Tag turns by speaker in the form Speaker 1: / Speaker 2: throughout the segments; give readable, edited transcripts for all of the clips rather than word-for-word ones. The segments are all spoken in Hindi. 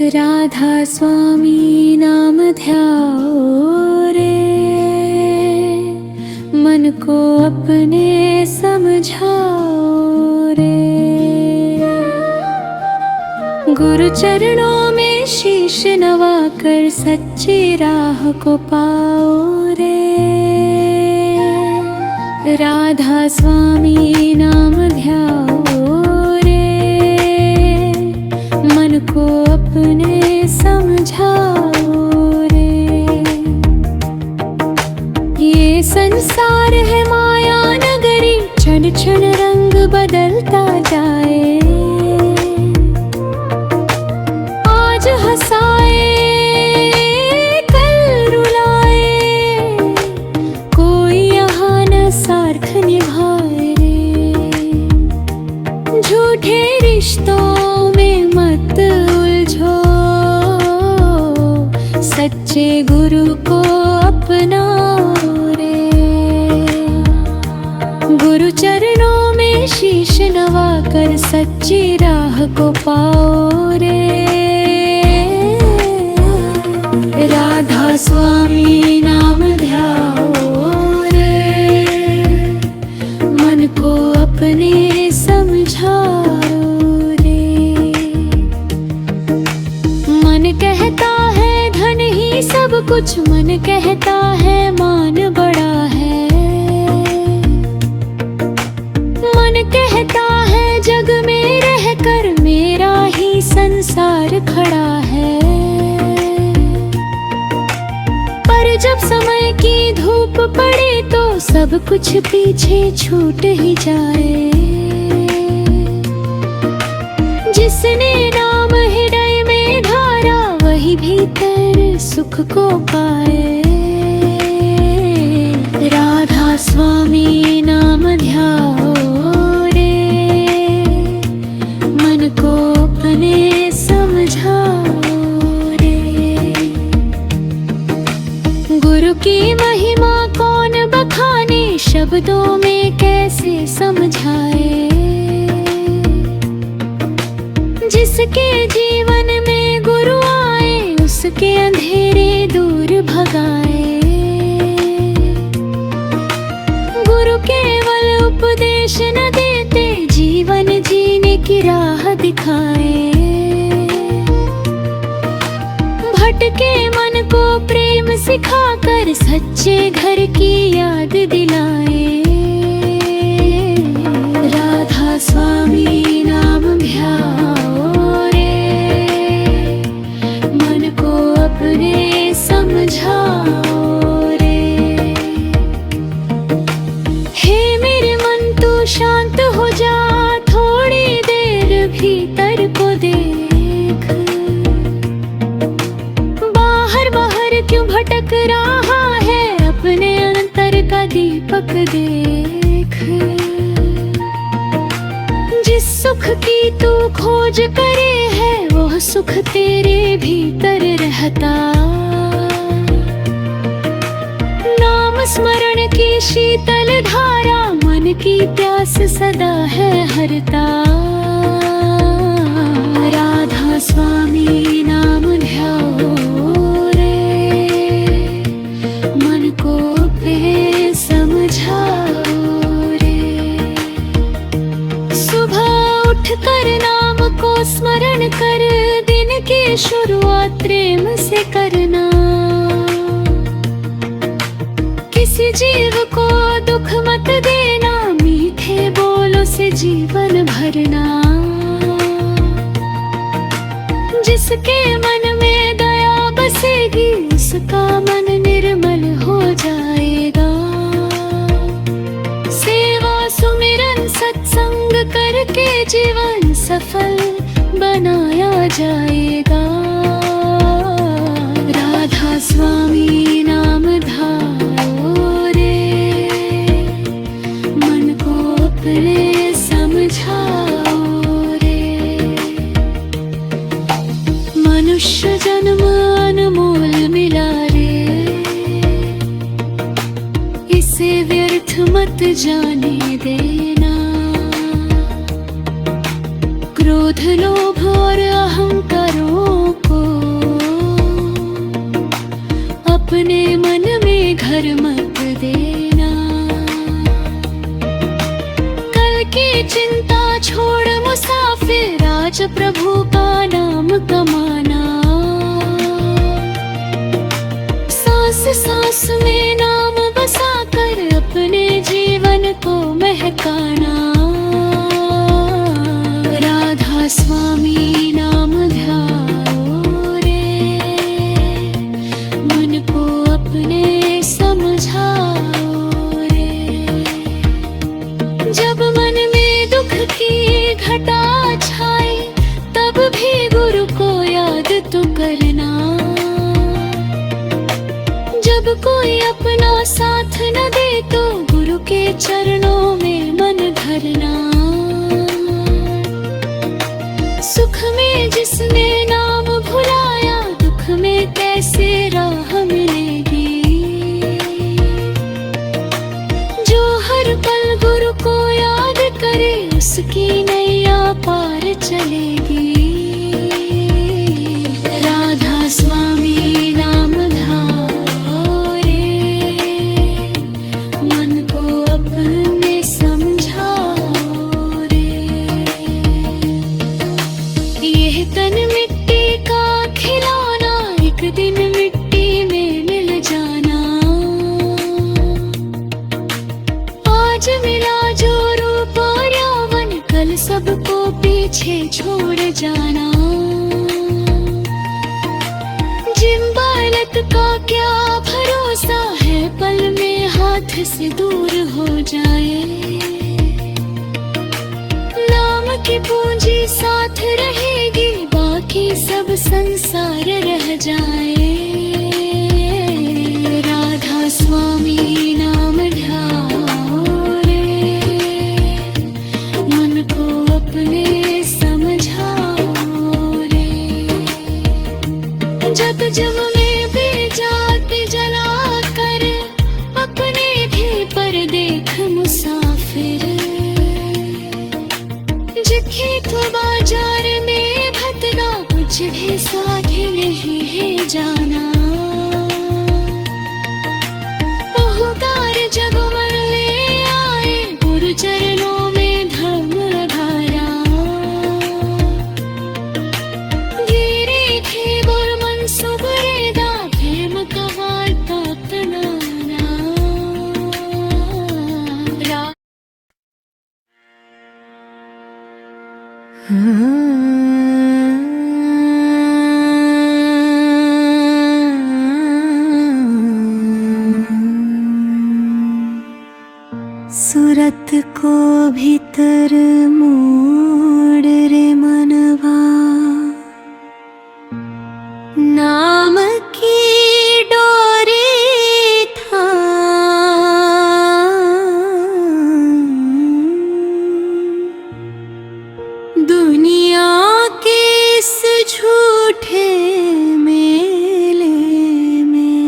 Speaker 1: राधा स्वामी नाम ध्याओ रे, मन को अपने समझाओ रे। गुरु चरणों में शीश नवाकर सच्ची राह को पाओ रे। राधा स्वामी नाम ध्याओ रे, मन को अपने समझाओ रे। ये संसार है माया नगरी, क्षण क्षण रंग बदलता जाए। आज हंसाए कल रुलाए, कोई यहाँ न सार्थ निभाए रे। झूठे रिश्तों में मत उलझो, सच्चे गुरु को अपनाओ रे। गुरु चरणों में शीश नवाकर सच्ची राह को पाओ रे। राधा स्वामी नाम ध्याओ रे, मन को अपने समझाओ रे। मन कहता है धन ही सब कुछ, मन कहता है मान बड़ा है। मन कहता है जग में रहकर मेरा ही संसार खड़ा है। पर जब समय की धूप पड़े तो सब कुछ पीछे छूट ही जाए। जिसने नाम हृदय में धारा, वही भीतर सुख को पाए। राधा स्वामी नाम ध्याओ रे, मन को अपने समझाओ रे। गुरु की महिमा कौन बखाने, शब्दों में कैसे समझाए। जिसके जीवन में गुरु आए, उसके अंधेरे दूर भगाए। गुरु केवल उपदेश न देते, जीवन जीने की राह दिखाए। भटके मन को प्रेम सिखाकर सच्चे घर की याद दिलाए। राधा स्वामी नाम ध्याओ रे, मन को अपने समझाओ रे। हे मेरे मन तू शांत हो जा, थोड़ी देर भीतर को देख। बाहर बाहर क्यों भटक रहा है, अपने अंतर का दीपक देख। जिस सुख की तू खोज करे है, वह सुख तेरे भीतर रहता। नाम स्मरण की शीतल धारा, मन की प्यास सदा है हरता। राधा स्वामी नाम ध्याओ रे, मन को अपने समझाओ रे। सुबह उठकर नाम को स्मरण कर, दिन की शुरुआत प्रेम से करना। किसी जीव को दुख मत देना, मीठे बोलों से जीवन भरना। जिसके मन में दया बसेगी, उसका मन निर्मल हो जाएगा। सेवा सुमिरन सत्संग करके जीवन सफल बनाया जाएगा। राधा स्वामी नाम ध्याओ रे, मन को अपने समझाओ रे। मनुष्य जन्म अनमोल मिला रे, इसे व्यर्थ मत जाने देना। क्रोध लोभ और अहंकारों को अपने मन में घर मत देना। कल की चिंता छोड़ मुसाफिर आज प्रभु का नाम कमाना। सांस सांस में नाम बसा कर अपने जीवन को महकाना। राधा स्वामी नाम ध्याओ रे, मन को अपने समझाओ रे। जब मन में दुख की घटा छाए तब भी गुरु को याद तो करना। जब कोई अपना साथ न दे तो गुरु के चरणों में मन धरना। सुख में जिसने नाम भुलाया दुख में कैसे राह मिलेगी। जो हर पल गुरु को याद करे उसकी नैया पार चलेगी। राधा स्वामी नाम ध्याओ रे, मन को अपने समझाओ रे। यह तन मिट्टी का खिलौना एक दिन मिट्टी में मिल जाना। आज मिला जो रूप और यौवन कल सबको पीछे छोड़ जाना। जिन बालक का क्या भरोसा है पल में हाथ से दूर हो जाए। नाम की पूंजी साथ रहेगी बाकी सब संसार रह जाए। राधा स्वामी नाम ध्याओ रे, मन को अपने समझाओ रे। जब जब में भी जाते जला कर अपने भी पर देख मुसाफिर। खेत बाजार में भटका कुछ भी साथ नहीं है जाना। बहुकार जब मन ले आए गुरु चरणों में धर्म धारा। धीरे थे बोल मन सुबरेदा प्रेम का वार्ता अपनाना।
Speaker 2: सूरत को भीतर मोड़ रे मनवा, नाम की डोरी था। दुनिया के इस झूठे मेले में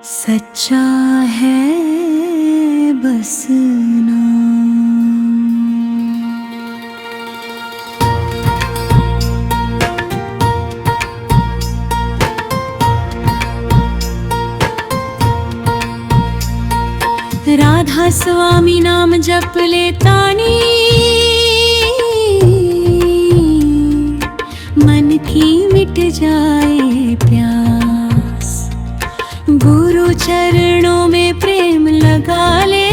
Speaker 2: सच्चा है बस नाम। राधा स्वामी नाम जप लेतानी, मन की मिट जाए प्यास। गुरु चरणों में प्रेम लगा ले,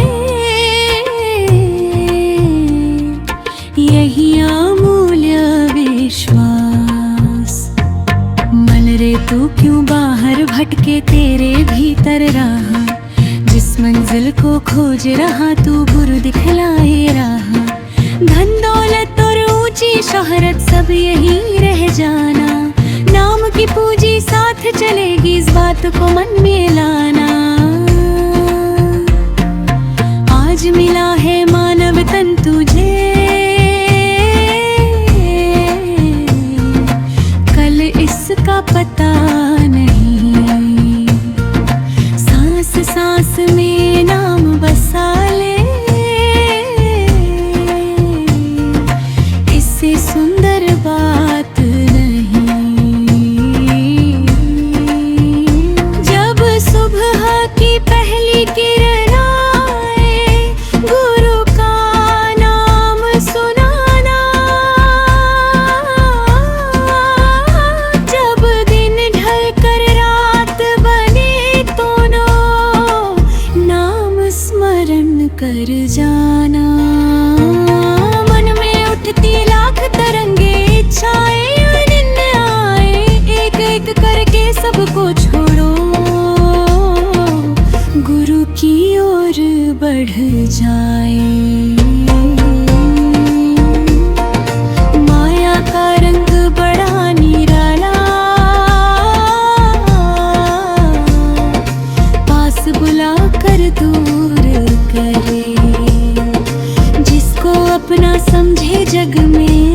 Speaker 2: यही अमूल्य विश्वास। मन रे तू क्यों बाहर भटके, तेरे भीतर रहा। जिस मंजिल को खोज रहा तू गुरु दिखलाए रहा। धन दौलत और ऊंची शोहरत सब यहीं रह जाना। नाम की पूंजी साथ चलेगी, इस बात को मन में लाना। आज मिला है मानव तन तुझे, कल इसका पता नहीं। सांस सांस में नाम बसा ले, इससे सुंदर बात नहीं। कर जाना। मन में उठती लाख तरंगे, इच्छाएं अनन्य आए, एक एक करके सबको छोड़ो, गुरु की ओर बढ़ जाए। माया का रंग बड़ा निराला, पास बुला कर दूर करे, जिसको अपना समझे जग में,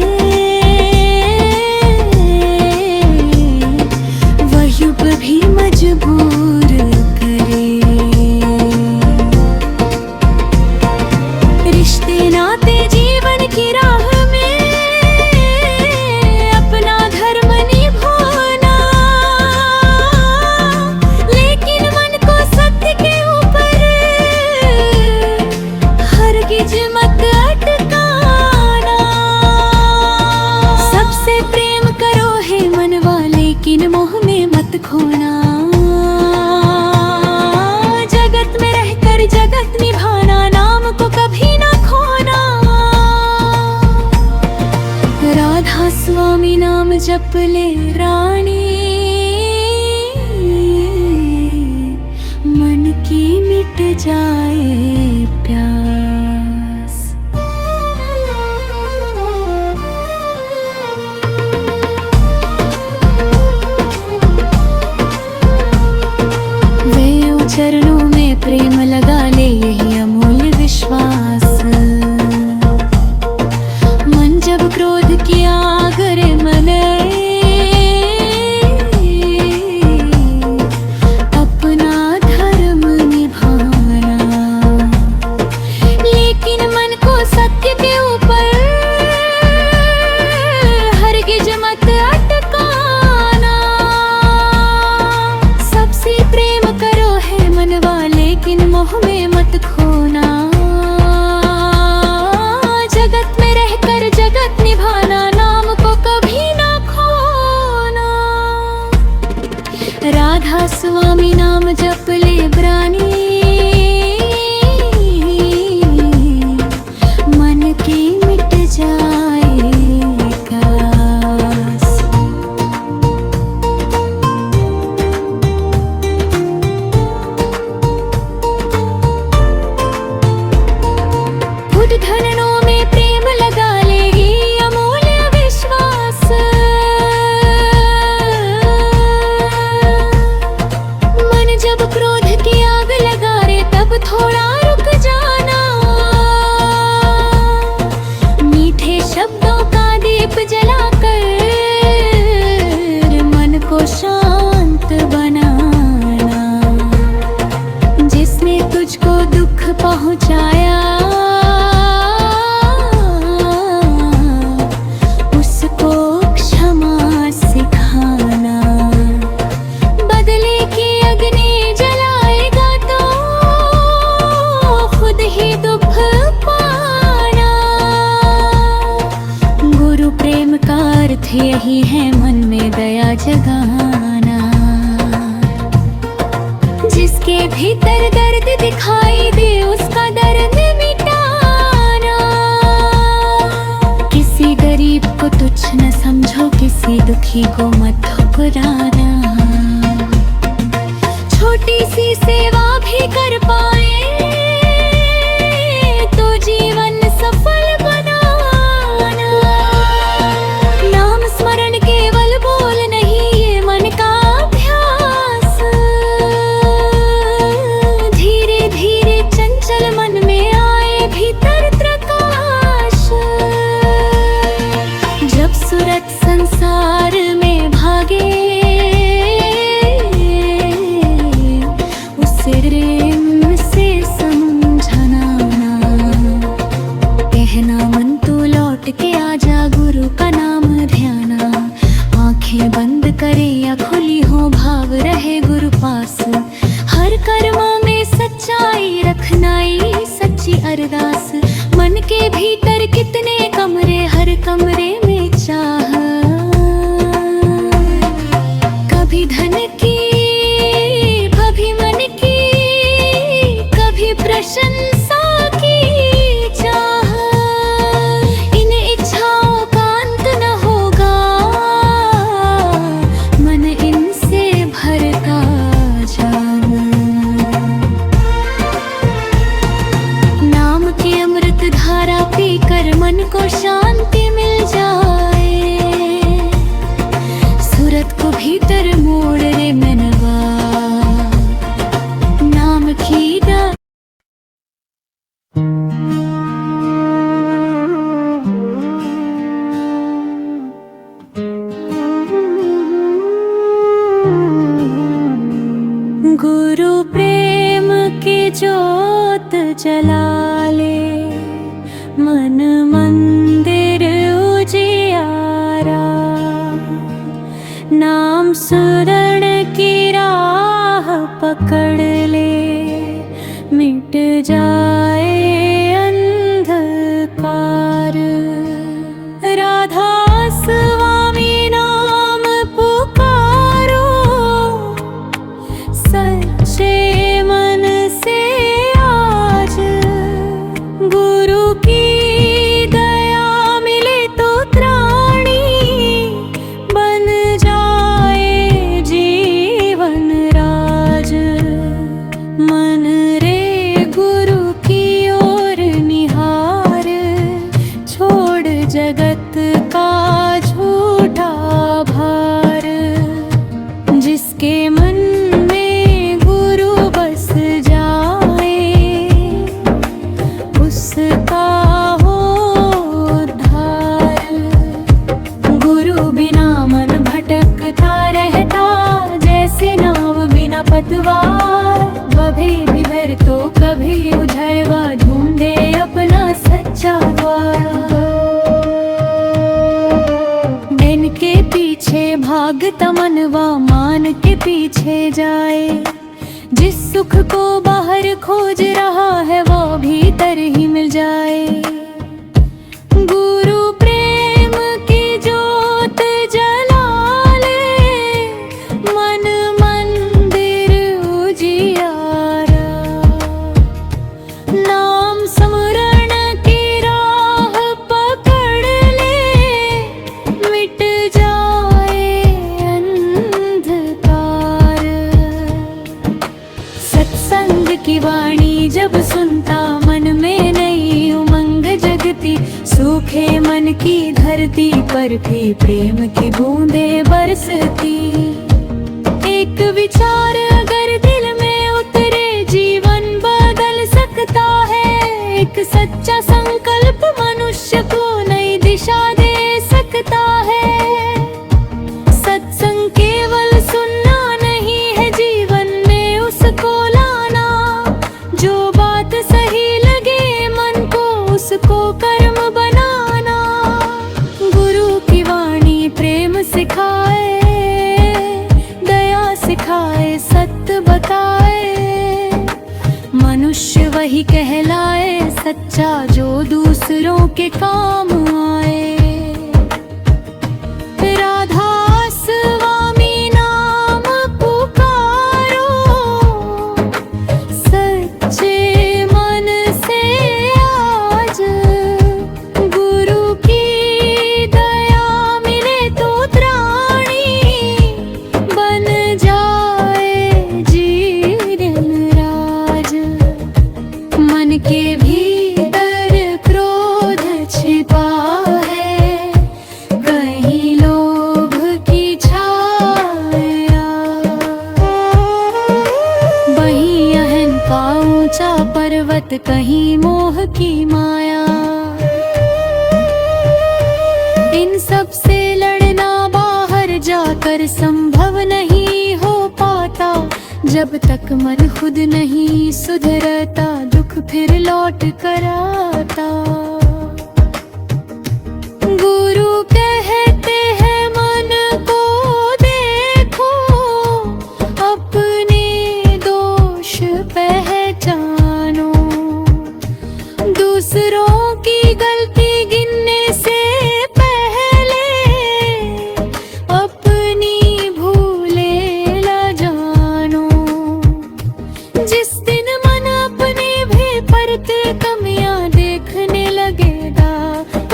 Speaker 2: वह युग भी मजबूर करे। रिश्ते नाते जीवन की राह में अपना धर्म निभाना, लेकिन मन को सत्य के ऊपर हरगिज मत अटकाना। सबसे प्रेम करो है मनवा, लेकिन मोह में मत खोना। जगत में रहकर जगत निभाना, नाम को कभी ना खोना। राधा स्वामी नाम जप ले रानी, मन की मिट जाए प्यास। वे चरणों में प्रेम लगा ले, यही अमूल्य विश्वास। मन जब क्रोध किया करे मन, अपना धर्म निभाना, लेकिन मन को सत्य के ऊपर हरगिज मत अटकाना। सबसे प्रेम करो है मनवा, लेकिन मोह में मत खोना। जगत में रहकर जगत निभाना, नाम को कभी ना खोना। राधा स्वामी नाम जप ले ब्रानी, मन की मिट जाए कास। खुद धननों में प्रेम लगा लेगी, अमूल्य विश्वास। मन जब क्रोध की आग लगा रे, तब थोड़ा रुक जाना। मीठे शब्दों का दीप जलाकर मन को शांत बनाना। जिसने तुझको दुख पहुंचाया, उसको क्षमा सिखाना। बदले की अग्नि जलाएगा तो खुद ही दुख पाना। गुरु प्रेम का अर्थ यही है, मन में दया जगाना। जिसके भीतर दर्द दिखाई दे, उसका दर्द मिटाना। किसी गरीब को तुच्छ न समझो, किसी दुखी को मत ठुकराना। छोटी सी सेवा भी कर पाए तो जीवन सफल बनाना। नाम स्मरण केवल बोल नहीं, ये मन का अभ्यास। धीरे धीरे चंचल मन में आए भीतर प्रकाश। जब सूरत संसार में भागे, उसे प्रेम कर मन को शांति मिल जाए। सूरत को भीतर मोड़ रे मनवा, नाम खीदा गुरु प्रेम की जोत जला ले, मन मंदिर उजियारा। नाम सुरण की राह पकड़ ले, मिट जाए अंधकार। राधा स्वामी नाम पुकारो, सच्चे मन से आज। गुरु की दया मिले तो त्राणी, बन जाए जीवन राज। मन रे गुरु की ओर निहार, छोड़ जगत का झूठा भार। जिसके मन में गुरु बस जाए, उसका हो उद्धार। गुरु बिना मन भटकता रहता, जैसे नाव बिना पतवार। कभी विभर तो कभी उधरवा, ढूंढे अपना सच्चा द्वार। दिन के पीछे भागता मनवा, मान के पीछे जाए। जिस सुख को बाहर खोज रहा है, वो भीतर ही मिल जाए। गुरु प्रेम की जोत जला ले, मन मंदिर उजियारा। नाम स्मरण की राह पकड़ ले, मिट जाए अंधकार। सत्संग की वाणी जब सुनता, मन में नई उमंग जगती। सूखे मन की धरती पर भी प्रेम की बूंदें बरसती। एक विचार अगर दिल में उतरे, जीवन बदल सकता है। एक सच्चा संकल्प मनुष्य को नई दिशा दे सकता है। सत्संग केवल सुनना नहीं है, जीवन में उसको लाना। जो बात सही लगे मन को, उसको कर्म बनाना। गुरु की वाणी प्रेम सिखाए, दया सिखाए, सत्य बताए। मनुष्य वही कहलाए सच्चा, जो दूसरों के काम आए। राधा स्वामी नाम पुकारो, सच्चे मन से आज। गुरु की दया मिले तो त्राणी, बन जाए जीवन राज। मन के भीतर क्रोध छिपा है, कहीं लोभ की छाया। वहीं अहं का ऊंचा पर्वत, कहीं मोह की माया। इन सब से लड़ना बाहर जाकर संभव नहीं हो पाता। जब तक मन खुद नहीं सुधरता, दुख फिर लौट कर आता। गुरु कहते हैं मन को देखो, अपने दोष पहचानो। दूसरों की गलती गिनने से पहले, अपनी भूलें न जानो। जिस दिन मन अपने भी परत कमियां देखने लगेगा,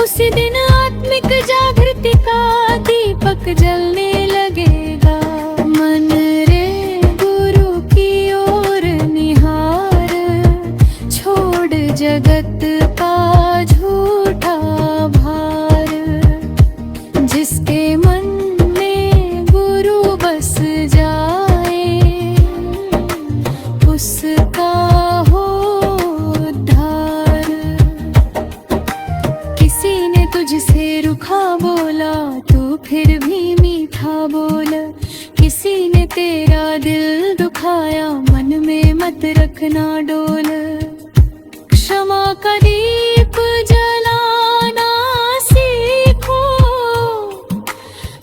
Speaker 2: उसी दिन आत्मिक जागृति का दीपक जलने लगेगा। मन रे गुरु की ओर निहार, छोड़ जगत का झूठा इतना डोल। क्षमा का दीप जलाना सीखो,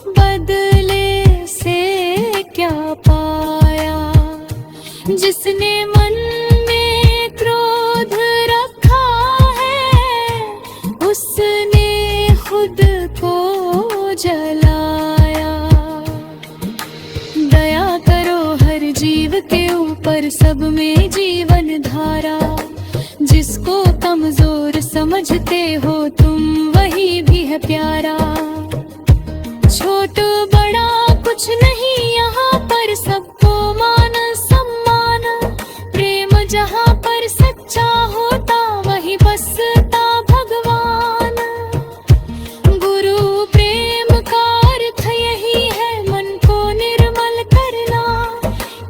Speaker 2: बदले से क्या पाया। जिसने मन में क्रोध रखा है, उसने खुद को जलाया। दया करो हर जीव के ऊपर, सब में जीवन धारा। जिसको कमजोर समझते हो तुम, वही भी है प्यारा। छोट बड़ा कुछ नहीं यहाँ पर, सबको मान सम्मान। प्रेम जहाँ पर सच्चा होता, वही बसता भगवान। गुरु प्रेम का अर्थ यही है, मन को निर्मल करना।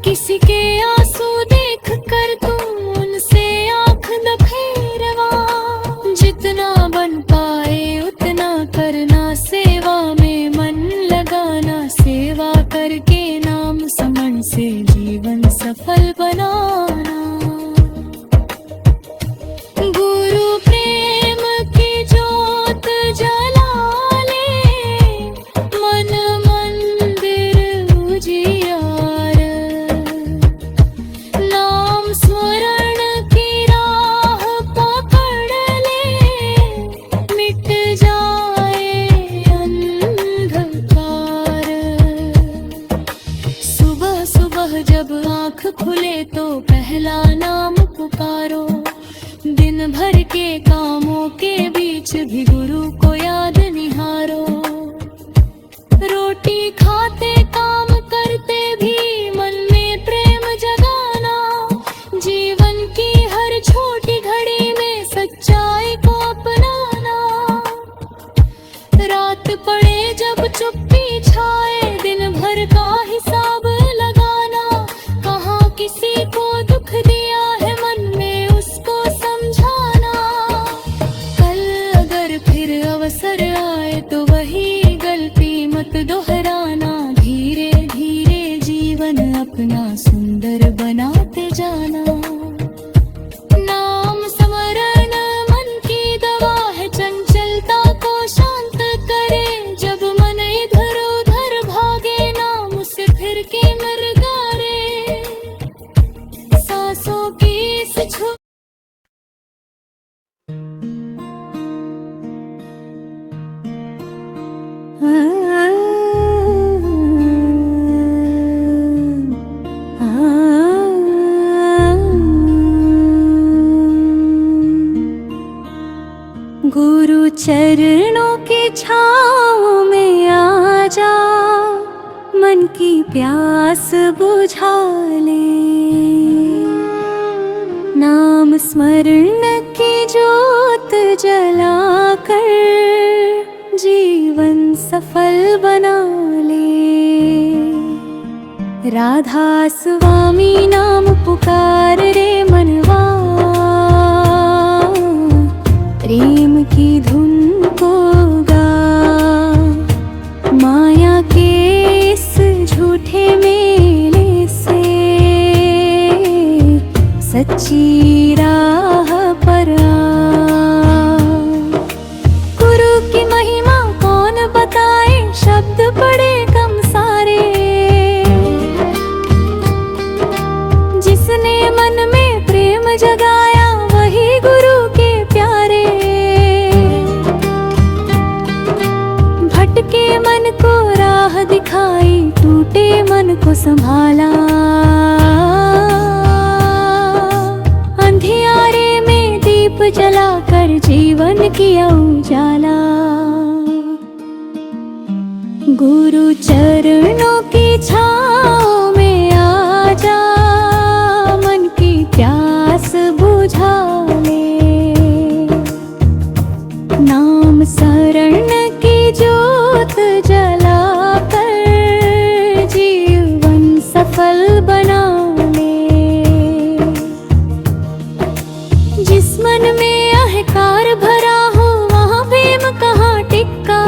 Speaker 2: किसी के आंसू देख कर तुम उनसे आंख न फेरवा। जितना बन पाए उतना करना, सेवा में मन लगाना। सेवा करके नाम समन से जीवन सफल बनाना। गुरु प्रेम की जोत जला ले, मन मंदिर उजियार। नाम स्मरण की राह पकड़ ले, मिट जाए अंधकार। सुबह सुबह जब आँख खुले तो पहला नाम पुकारो। दिन भर के कामों के बीच भी गुरु को याद निहारो। रोटी खाते काम करते भी मन में प्रेम जगाना। जीवन की हर छोटी घड़ी में सच्चाई को अपनाना। रात पड़े जब चुप्पी छाए, दिन भर का हिसाब लगाना। कहाँ किसी को दुख दिया है, मन में उसको समझाना। कल अगर फिर अवसर आए तो वही गलती मत दोहराना। धीरे धीरे जीवन अपना सुंदर बनाते जाना। नाम स्मरण मन की दवा है, चंचलता को शांत करे। जब मन इधर उधर भागे, नाम से फिर के मरगारे। सांसों की इस छू गुरु चरणों की छाँव में आ जा, मन की प्यास बुझा ले। नाम स्मरण की जोत जला कर जीवन सफल बना ले। राधा स्वामी नाम पुकार रे मनवा, प्रेम की धुन को गा। माया के इस झूठे मेले से सच्ची राह पर आ। गुरु की महिमा कौन बताए, शब्द पड़े कम सारे। जिसने मन में प्रेम जगाया, वही गुरु के प्यारे। भटके मन को राह दिखाई, टूटे मन को संभाला। अंधियारे में दीप जलाकर जीवन किया उजाला। गुरु चरणों की छाँव में आ जा, मन की प्यास बुझा ले। नाम शरण की जोत जला कर जीवन सफल बना ले। जिस मन में अहंकार भरा हो, वहाँ प्रेम कहाँ टिका।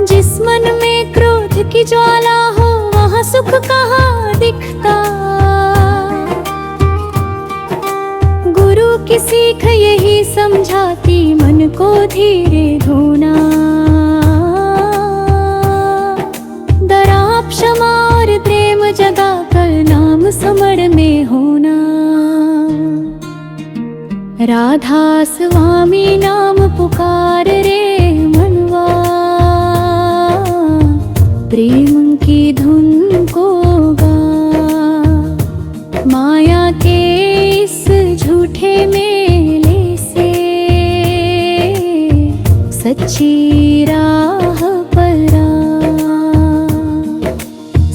Speaker 2: जिस मन में क्रोध की ज्वाला हो, वहाँ सुख कहाँ दिखता। धीरे धोना। दया क्षमा और प्रेम जगा कर नाम समर में होना। राधा स्वामी नाम पुकार रे मनवा, प्रेम की धुन को गा। माया के इस झूठे मेले से सच्ची राह पर आ।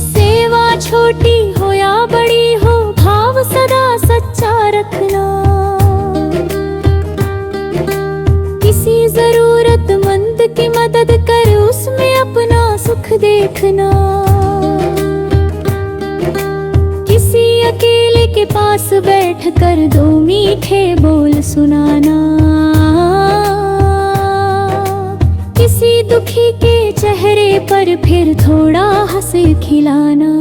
Speaker 2: सेवा छोटी हो या बड़ी हो, भाव सदा सच्चा रखना। किसी जरूरतमंद की मदद कर, उसमें अपना सुख देखना। किसी अकेले के पास बैठ कर दो मीठे बोल सुनाना। किसी दुखी के चेहरे पर फिर थोड़ा हंसी खिलाना।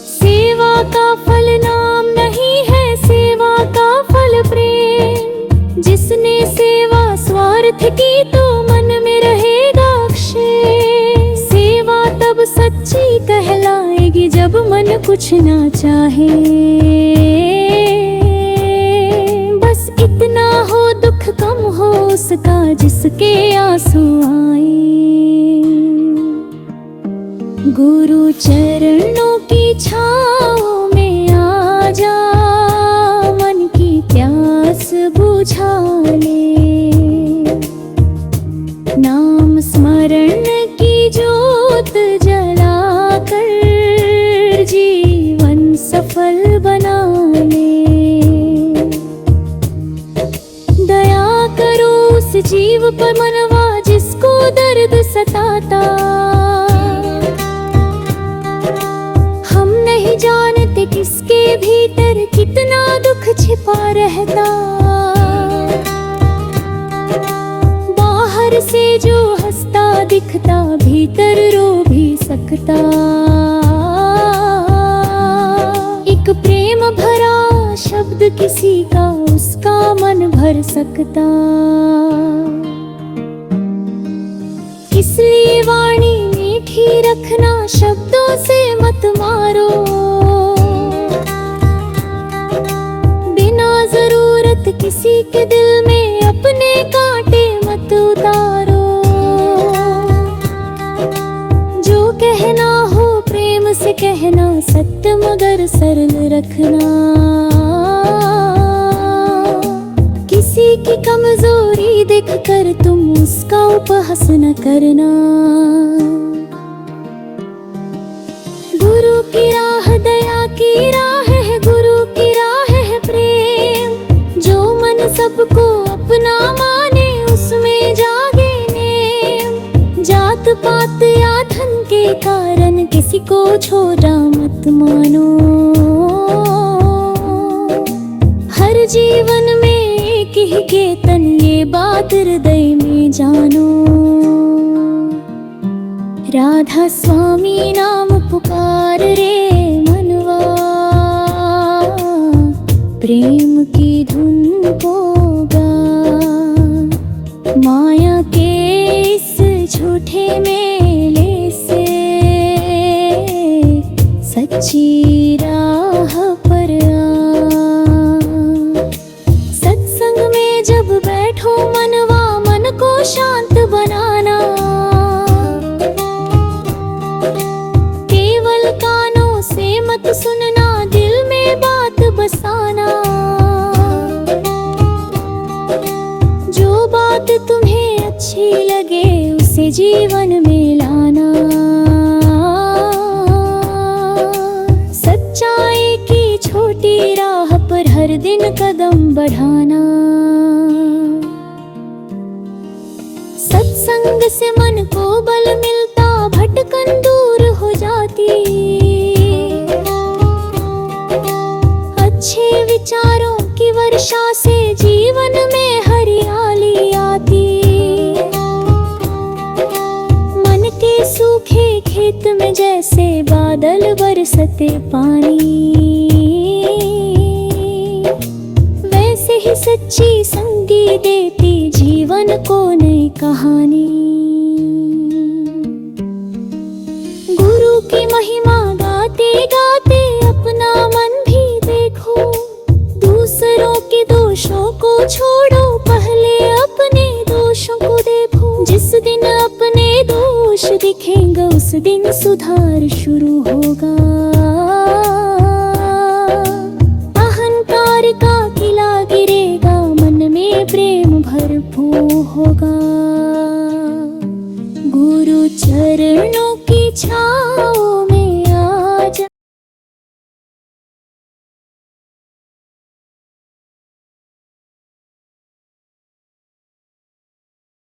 Speaker 2: सेवा का फल नाम नहीं है, सेवा का फल प्रेम। जिसने सेवा स्वार्थ की तो मन में रहेगा अक्षय। सेवा तब सच्ची कहलाएगी जब मन कुछ ना चाहे। बस इतना हो दुख कम हो उसका जिसके आंसू आए। गुरु चरणों की छाँव में आ जा, मन की प्यास बुझा ले। नाम स्मरण की ज्योत जला कर जीवन सफल बना ले। दया करो उस जीव पर मनवा जिसको दर्द सताता। हम नहीं जानते किसके भीतर कितना दुख छिपा रहता। बाहर से जो हंसता दिखता, भीतर रो भी सकता। एक प्रेम भरा शब्द किसी का, उसका मन भर सकता। इसलिए वाणी मीठी रखना, शब्दों से मत मारो। बिना जरूरत किसी के दिल में अपने कांटे मत उतारो। जो कहना हो प्रेम से कहना, सत्य मगर सरल रखना। किसी की कमजोरी देखकर तुम उसका उपहास न करना। गुरु की राह दया की राह है, गुरु की राह है प्रेम। जो मन सबको अपना माने, उसमें जागे नेम। जात पात या धन के कारण किसी को छोटा मत मानो। हर जीवन में एक ही केतन, ये बात हृदय में जानो। राधा स्वामी नाम पुकार रे मनवा, प्रेम की धुन को गा। माया के इस झूठे मेले से सच्ची राह पर आ। सत्संग में जब बैठो मनवा, मन को शांत बनाना। केवल कानों से मत सुनना, दिल में बात बसाना। जो बात तुम्हें अच्छी लगे उसे जीवन में लाना। सच्चाई की छोटी राह पर हर दिन कदम बढ़ाना। सत्संग से मन को बल मिलता, भटकन दूर हो जाती। अच्छे विचारों की वर्षा से जीवन में हरियाली आती। मन के सूखे खेत में जैसे बादल बरसते पानी, वैसे ही सच्ची
Speaker 1: देती जीवन को नई कहानी।